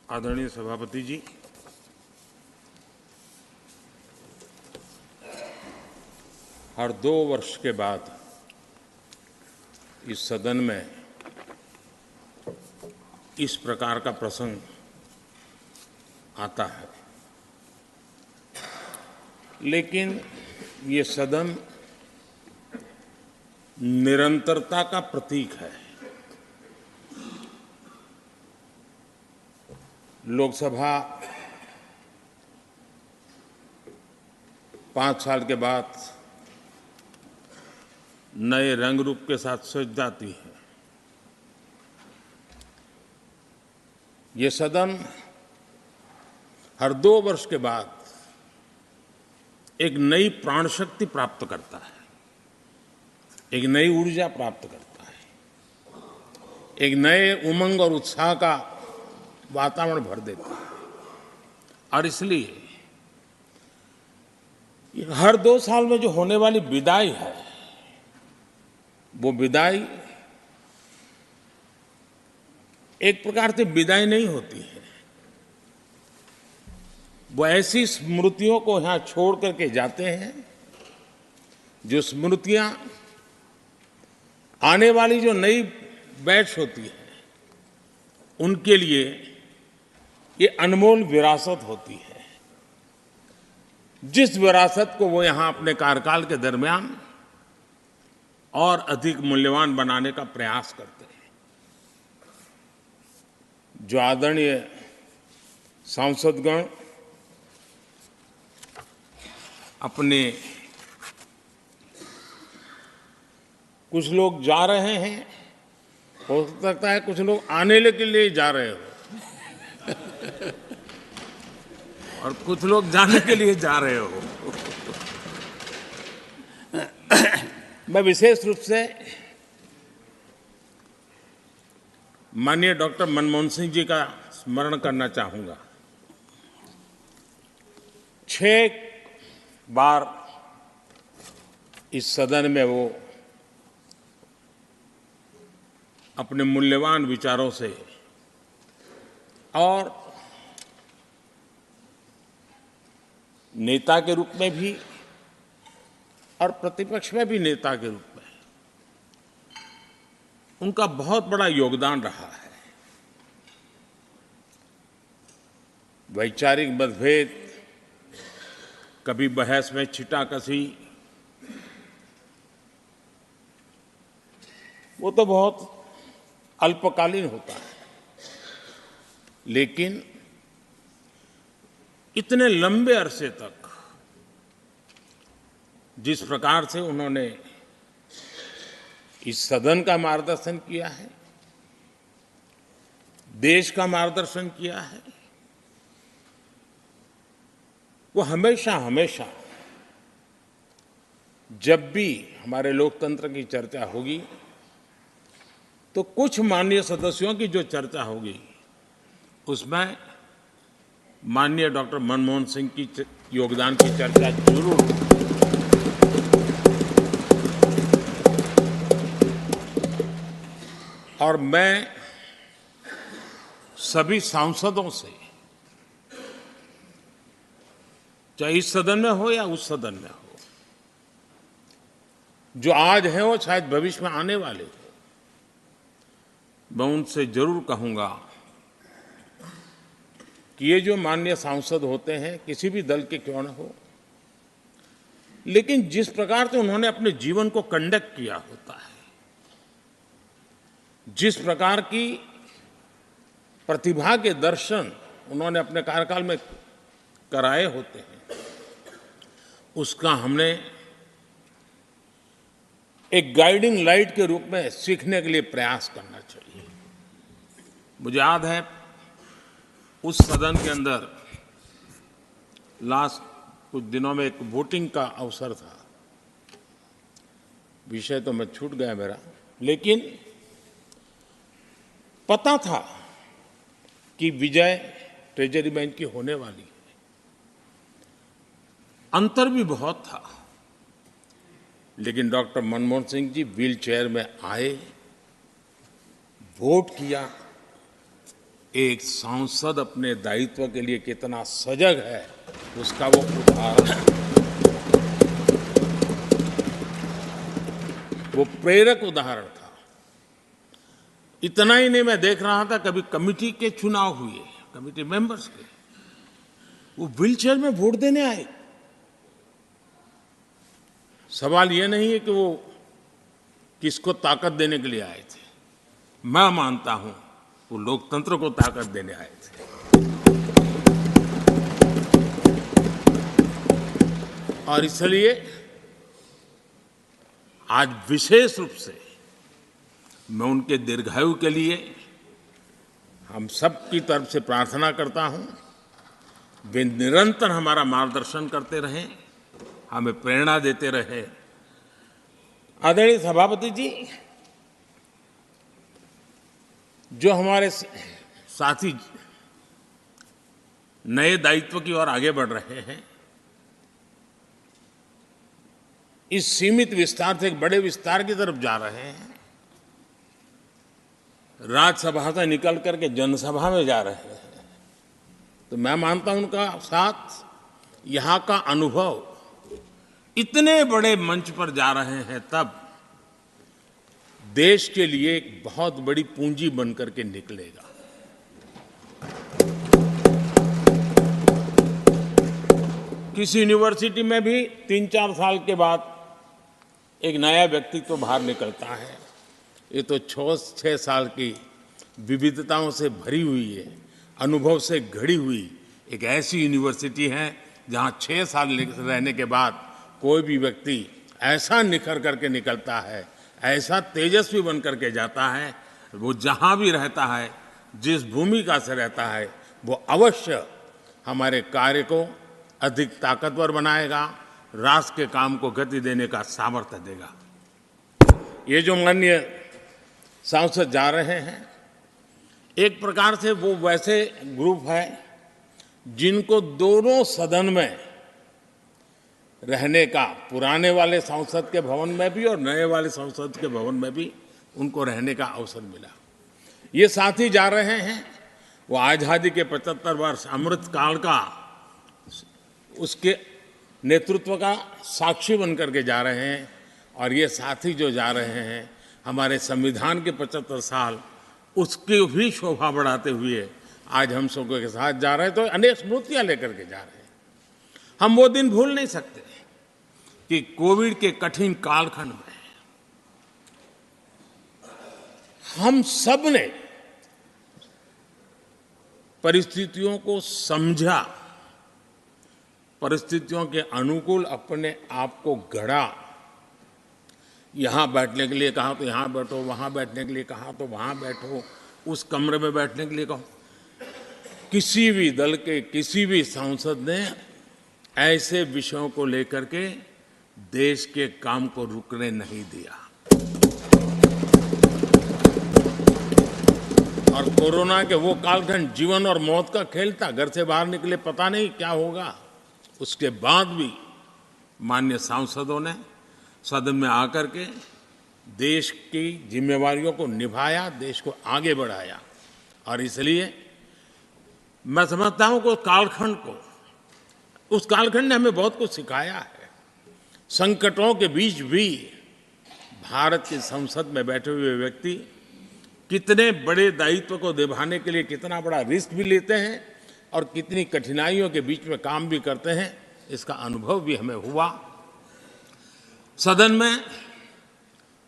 आदरणीय सभापति जी, हर 2 वर्ष के बाद इस सदन में इस प्रकार का प्रसंग आता है, लेकिन ये सदन निरंतरता का प्रतीक है। लोकसभा 5 साल के बाद नए रंग रूप के साथ सज जाती है। ये सदन हर 2 वर्ष के बाद एक नई प्राण शक्ति प्राप्त करता है, एक नई ऊर्जा प्राप्त करता है, एक नए उमंग और उत्साह का वातावरण भर देता है। और इसलिए हर 2 साल में जो होने वाली विदाई है, वो विदाई एक प्रकार से विदाई नहीं होती है। वो ऐसी स्मृतियों को यहां छोड़ करके जाते हैं, जो स्मृतियां आने वाली जो नई बैच होती है, उनके लिए ये अनमोल विरासत होती है। जिस विरासत को वो यहां अपने कार्यकाल के दरमियान और अधिक मूल्यवान बनाने का प्रयास करते हैं। जो आदरणीय सांसदगण अपने कुछ लोग जा रहे हैं, हो सकता है कुछ लोग आने के लिए जा रहे हो और कुछ लोग जाने के लिए जा रहे हो। मैं विशेष रूप से माननीय डॉक्टर मनमोहन सिंह जी का स्मरण करना चाहूंगा। 6 बार इस सदन में वो अपने मूल्यवान विचारों से और नेता के रूप में भी और प्रतिपक्ष में भी नेता के रूप में उनका बहुत बड़ा योगदान रहा है। वैचारिक मतभेद, कभी बहस में छिटाकशी, वो तो बहुत अल्पकालीन होता है, लेकिन इतने लंबे अरसे तक जिस प्रकार से उन्होंने इस सदन का मार्गदर्शन किया है, देश का मार्गदर्शन किया है, वो हमेशा हमेशा जब भी हमारे लोकतंत्र की चर्चा होगी, तो कुछ माननीय सदस्यों की जो चर्चा होगी, उसमें माननीय डॉक्टर मनमोहन सिंह की योगदान की चर्चा जरूर होगी। और मैं सभी सांसदों से, चाहे इस सदन में हो या उस सदन में हो, जो आज है वो शायद भविष्य में आने वाले हो, मैं उनसे जरूर कहूंगा कि ये जो माननीय सांसद होते हैं, किसी भी दल के क्यों न हो, लेकिन जिस प्रकार से उन्होंने अपने जीवन को कंडक्ट किया होता है, जिस प्रकार की प्रतिभा के दर्शन उन्होंने अपने कार्यकाल में कराए होते हैं, उसका हमने एक गाइडिंग लाइट के रूप में सीखने के लिए प्रयास करना चाहिए। मुझे याद है उस सदन के अंदर लास्ट कुछ दिनों में एक वोटिंग का अवसर था, विषय तो मैं छूट गया मेरा, लेकिन पता था कि विजय ट्रेजरी बैंक की होने वाली है। अंतर भी बहुत था, लेकिन doctor Manmohan Singh ji wheel chair में आए, वोट किया एक सांसद अपने दायित्व के लिए कितना सजग है, उसका वो उदाहरण है। वो प्रेरक उदाहरण था। इतना ही नहीं, मैं देख रहा था कभी कमेटी के चुनाव हुए, कमेटी मेंबर्स के, वो व्हीलचेयर में वोट देने आए। सवाल ये नहीं है कि वो किसको ताकत देने के लिए आए थे। मैं मानता हूं वो लोकतंत्र को ताकत देने आए थे। और इसलिए आज विशेष रूप से मैं उनके दीर्घायु के लिए हम सब की तरफ से प्रार्थना करता हूं। वे निरंतर हमारा मार्गदर्शन करते रहें, हमें प्रेरणा देते रहे। आदरणीय सभापति जी, जो हमारे साथी नए दायित्व की ओर आगे बढ़ रहे हैं, इस सीमित विस्तार से एक बड़े विस्तार की तरफ जा रहे हैं, राज्यसभा से निकल करके जनसभा में जा रहे हैं, तो मैं मानता हूं उनका साथ, यहां का अनुभव, इतने बड़े मंच पर जा रहे हैं तब देश के लिए एक बहुत बड़ी पूंजी बनकर के निकलेगा। किसी यूनिवर्सिटी में भी 3-4 साल के बाद एक नया व्यक्तित्व बाहर निकलता है। ये तो 6 साल की विविधताओं से भरी हुई है, अनुभव से घड़ी हुई एक ऐसी यूनिवर्सिटी है जहां 6 साल रहने के बाद कोई भी व्यक्ति ऐसा निखर करके निकलता है, ऐसा तेजस्वी बन करके जाता है, वो जहां भी रहता है, जिस भूमिका से रहता है, वो अवश्य हमारे कार्य को अधिक ताकतवर बनाएगा, राष्ट्र के काम को गति देने का सामर्थ्य देगा। ये जो माननीय सांसद जा रहे हैं, एक प्रकार से वो वैसे ग्रुप है जिनको दोनों सदन में रहने का, पुराने वाले संसद के भवन में भी और नए वाले संसद के भवन में भी उनको रहने का अवसर मिला। ये साथी जा रहे हैं, वो आज़ादी के 75 वर्ष अमृत काल का, उसके नेतृत्व का साक्षी बनकर के जा रहे हैं। और ये साथी जो जा रहे हैं, हमारे संविधान के 75 साल, उसकी भी शोभा बढ़ाते हुए आज हम सबके साथ जा रहे हैं, तो अनेक स्मृतियां लेकर के जा रहे हैं। हम वो दिन भूल नहीं सकते कि कोविड के कठिन कालखंड में हम सब ने परिस्थितियों को समझा, परिस्थितियों के अनुकूल अपने आप को गढ़ा। यहां बैठने के लिए कहा तो यहां बैठो, वहां बैठने के लिए कहा तो वहां बैठो, उस कमरे में बैठने के लिए कहो। किसी भी दल के किसी भी सांसद ने ऐसे विषयों को लेकर के देश के काम को रुकने नहीं दिया। और कोरोना के वो कालखंड जीवन और मौत का खेल था, घर से बाहर निकले पता नहीं क्या होगा। उसके बाद भी माननीय सांसदों ने सदन में आकर के देश की जिम्मेवारियों को निभाया, देश को आगे बढ़ाया। और इसलिए मैं समझता हूं कि उस कालखंड ने हमें बहुत कुछ सिखाया है। संकटों के बीच भी भारत की संसद में बैठे हुए व्यक्ति कितने बड़े दायित्व को निभाने के लिए कितना बड़ा रिस्क भी लेते हैं और कितनी कठिनाइयों के बीच में काम भी करते हैं, इसका अनुभव भी हमें हुआ। सदन में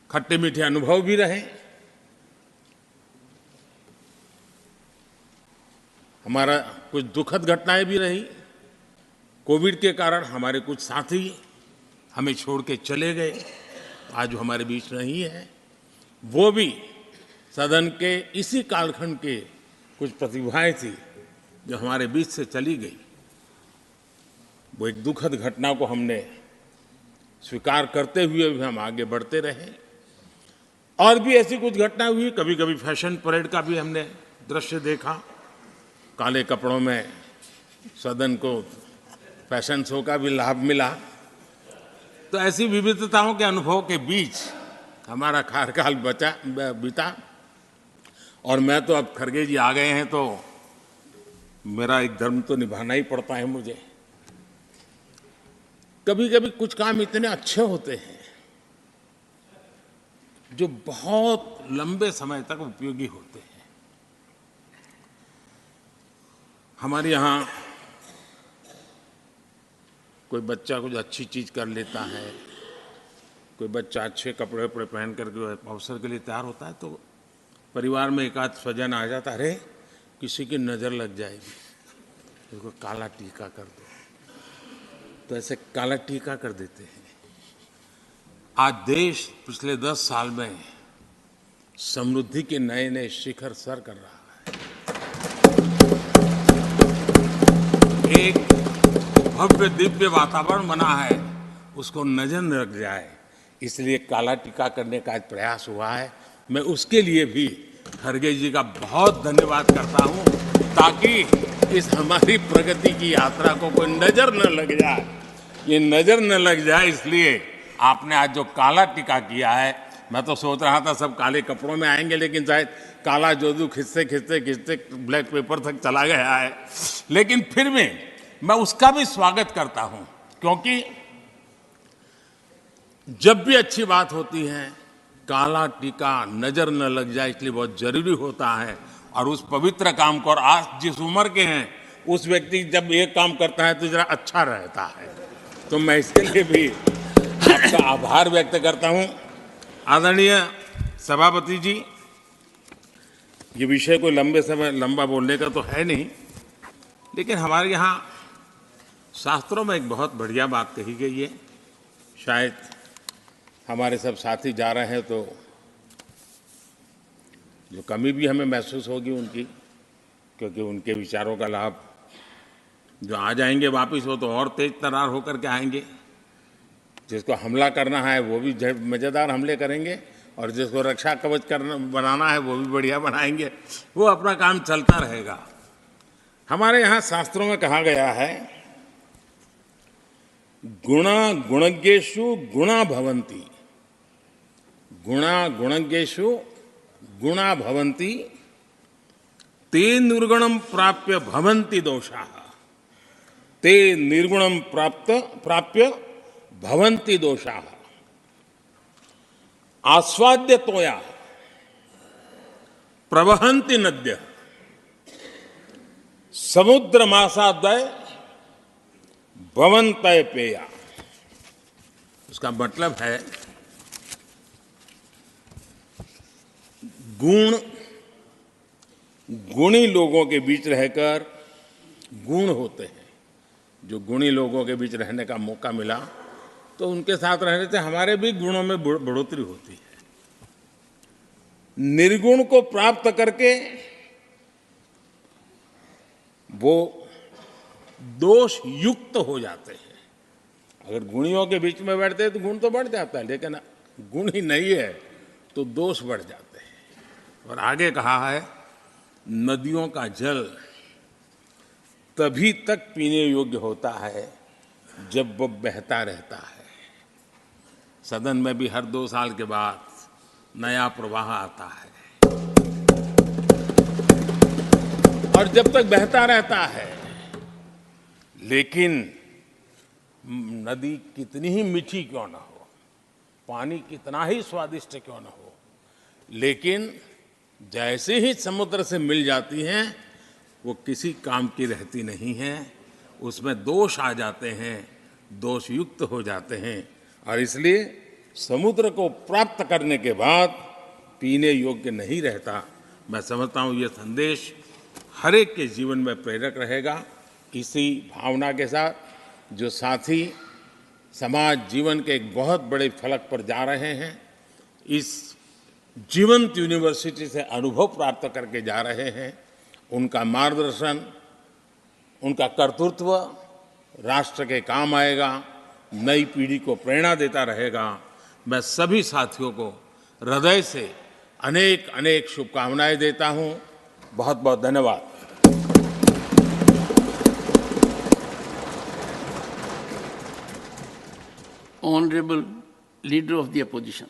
खट्टे मीठे अनुभव भी रहे। हमारा कुछ दुखद घटनाएं भी रही। कोविड के कारण हमारे कुछ साथी हमें छोड़ के चले गए, आज वो हमारे बीच नहीं है। वो भी सदन के इसी कालखंड के कुछ प्रतिभाएं थी जो हमारे बीच से चली गई। वो एक दुखद घटना को हमने स्वीकार करते हुए भी हम आगे बढ़ते रहे। और भी ऐसी कुछ घटनाएं हुई। कभी कभी फैशन परेड का भी हमने दृश्य देखा, काले कपड़ों में सदन को फैशन शो का भी लाभ मिला। तो ऐसी विविधताओं के अनुभव के बीच हमारा कार्यकाल बीता। और मैं तो अब खरगे जी आ गए हैं तो मेरा एक धर्म तो निभाना ही पड़ता है मुझे। कभी कभी कुछ काम इतने अच्छे होते हैं जो बहुत लंबे समय तक उपयोगी होते हैं। हमारे यहाँ कोई बच्चा कुछ अच्छी चीज कर लेता है, कोई बच्चा अच्छे कपड़े वपड़े पहन करके अवसर के लिए तैयार होता है, तो परिवार में एक आध स्वजन आ जाता है, अरे किसी की नज़र लग जाएगी, उसको काला टीका कर दो। तो ऐसे काला टीका कर देते हैं। आज देश पिछले 10 साल में समृद्धि के नए नए शिखर सर कर रहा है। एक भव्य दिव्य वातावरण बना है, उसको नजर न लग जाए, इसलिए काला टीका करने का एक प्रयास हुआ है। मैं उसके लिए भी खरगे जी का बहुत धन्यवाद करता हूं, ताकि इस हमारी प्रगति की यात्रा को कोई नजर न लग जाए। ये नजर न लग जाए इसलिए आपने आज जो काला टीका किया है, मैं तो सोच रहा था सब काले कपड़ों में आएंगे, लेकिन शायद काला जोदू खिंचते खिंचते खिंचते ब्लैक पेपर तक चला गया है। लेकिन फिर भी मैं उसका भी स्वागत करता हूं, क्योंकि जब भी अच्छी बात होती है काला टीका नजर न लग जाए, इसलिए बहुत जरूरी होता है। और उस पवित्र काम को, और आज जिस उम्र के हैं उस व्यक्ति जब ये काम करता है तो जरा अच्छा रहता है। तो मैं इसके लिए भी आपका आभार व्यक्त करता हूं। आदरणीय सभापति जी, ये विषय कोई लंबा बोलने का तो है नहीं, लेकिन हमारे यहाँ शास्त्रों में एक बहुत बढ़िया बात कही गई है। शायद हमारे सब साथी जा रहे हैं तो जो कमी भी हमें महसूस होगी उनकी, क्योंकि उनके विचारों का लाभ जो आ जाएंगे वापस वो तो और तेज तरार होकर के आएंगे। जिसको हमला करना है वो भी मज़ेदार हमले करेंगे, और जिसको रक्षा कवच करना बनाना है वो भी बढ़िया बनाएंगे। वो अपना काम चलता रहेगा। हमारे यहाँ शास्त्रों में कहा गया है, गुणा गुणज्ञेषु गुणा भवन्ति, गुणा गुणज्ञेषु गुणा भवन्ति, ते निर्गुणम प्राप्य भवन्ति दोषाः, ते निर्गुणम प्राप्य भवन्ति दोषाः। आस्वाद्य तोया प्रवहन्ति नद्य, समुद्र मासाद्वय भवन्तय पेया। उसका मतलब है गुण, गुणी लोगों के बीच रहकर गुण होते हैं। जो गुणी लोगों के बीच रहने का मौका मिला तो उनके साथ रहने से हमारे भी गुणों में बढ़ोतरी होती है। निर्गुण को प्राप्त करके वो दोष युक्त हो जाते हैं। अगर गुणियों के बीच में बैठते हैं तो गुण तो बढ़ जाता है, लेकिन गुण ही नहीं है तो दोष बढ़ जाते हैं। और आगे कहा है, नदियों का जल तभी तक पीने योग्य होता है जब वो बहता रहता है। सदन में भी हर 2 साल के बाद नया प्रवाह आता है, और जब तक बहता रहता है, लेकिन नदी कितनी ही मीठी क्यों ना हो, पानी कितना ही स्वादिष्ट क्यों ना हो, लेकिन जैसे ही समुद्र से मिल जाती हैं वो किसी काम की रहती नहीं है। उसमें दोष आ जाते हैं, दोष युक्त हो जाते हैं, और इसलिए समुद्र को प्राप्त करने के बाद पीने योग्य नहीं रहता। मैं समझता हूँ ये संदेश हर एक के जीवन में प्रेरक रहेगा। इसी भावना के साथ जो साथी समाज जीवन के एक बहुत बड़े फलक पर जा रहे हैं, इस जीवंत यूनिवर्सिटी से अनुभव प्राप्त करके जा रहे हैं, उनका मार्गदर्शन, उनका कर्तृत्व राष्ट्र के काम आएगा, नई पीढ़ी को प्रेरणा देता रहेगा। मैं सभी साथियों को हृदय से अनेक अनेक शुभकामनाएं देता हूं। बहुत बहुत धन्यवाद। Honorable Leader of the Opposition.